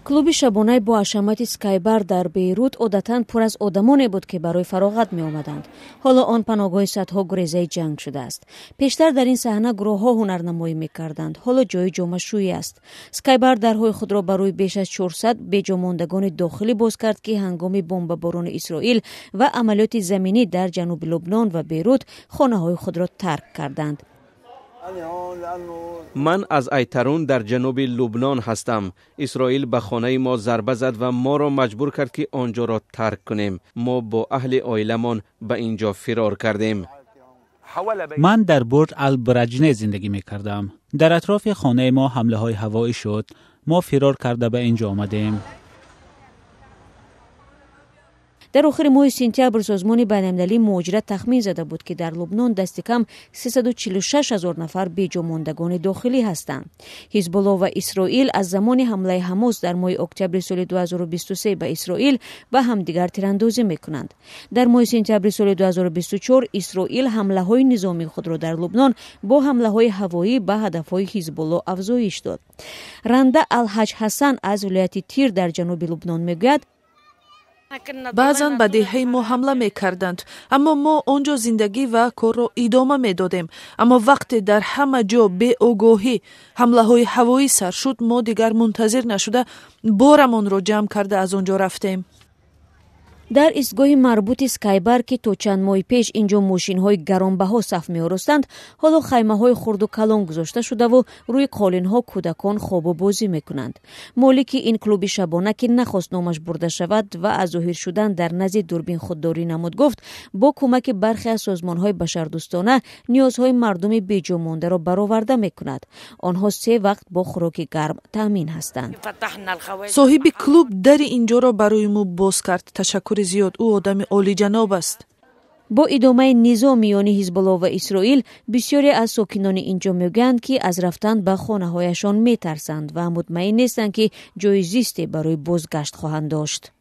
клуби шабонаи бо ҳашамати Скайбар дар Бейрут одатан пур аз одамоне буд ки барои фароғат меомаданд. ҳоло он паноҳгоҳи садҳо гурезаи ҷанг шудааст. пештар дар ин саҳна гурӯҳҳо ҳунарнамоӣ мекарданд. ҳоло ҷои ҷомашӯӣ аст. Скайбар дарҳои худро барои беш аз 400 беҷомондагони дохилӣ боз кард ки ҳангоми бомбаборони Исроил ва амалиёти заминӣ дар ҷануби Лубнон ва Бейрут хонаҳои худро тарк карданд. من از ایترون در جنوب لبنان هستم. اسرائیل به خانه ما ضربه زد و ما را مجبور کرد که آنجا را ترک کنیم. ما با اهل عائله‌مان به اینجا فرار کردیم. من در برج البرجنه زندگی می کردم. در اطراف خانه ما حمله های هوایی شد. ما فرار کرده به اینجا آمدیم. дар охири моҳи сентябр созмони байналмилалии муҳоҷират тахмин зада буд ки дар Лубнон дасти кам 346 000 нафар беҷомондагони дохилӣ ҳастанд. ҳизбулло ва Исроил аз замони ҳамлаи Ҳамос дар моҳи октябри соли 2023 ба Исроил ба ҳамдигар тирандозӣ мекунанд. дар моҳи сентябри соли 2024 Исроил ҳамлаҳои низомии худро дар Лубнон бо ҳамлаҳои ҳавоӣ ба ҳадафҳои ҳизбулло афзоиш дод. Ранда Алҳаҷ Ҳасан аз вилояти Тир дар ҷануби Лубнон мегӯяд: баъзан ба деҳаи мо ҳамла мекарданд, аммо мо онҷо зиндагӣ ва корро идома медодем. Аммо вақте дар ҳама ҷо беогоҳӣ ҳамлаҳои ҳавоӣ сар шуд, мо дигар мунтазир нашуда борамонро ҷамъ карда аз онҷо рафтем. дар истгоҳи марбути Скайбар ки то чанд моҳи пеш инҷо мошинҳои гаронбаҳо саф меоростанд, ҳоло хаймаҳои хурду калон гузошта шудаву рӯи қолинҳо кӯдакон хобу бозӣ мекунанд. молики ин клуби шабона ки нахост номаш бурда шавад ва аз зоҳир шудан дар назди дурбин худдорӣ намуд, гуфт бо кӯмаки бархе аз созмонҳои башардӯстона ниёзҳои мардуми беҷомондаро бароварда мекунад. онҳо 3 вақт бо хӯроки гарм таъмин ҳастанд. соҳиби клуб дари инҷоро барои мо боз кард. ташаккури зиёд, ӯ одами олиҷаноб аст. бо идомаи низоъ миёни ҳизбулло ва Исроил, бисёре аз сокинони инҷо мегӯянд ки аз рафтан ба хонаҳояшон метарсанд ва мутмаъин нестанд ки ҷои зисте барои бозгашт хоҳанд дошт.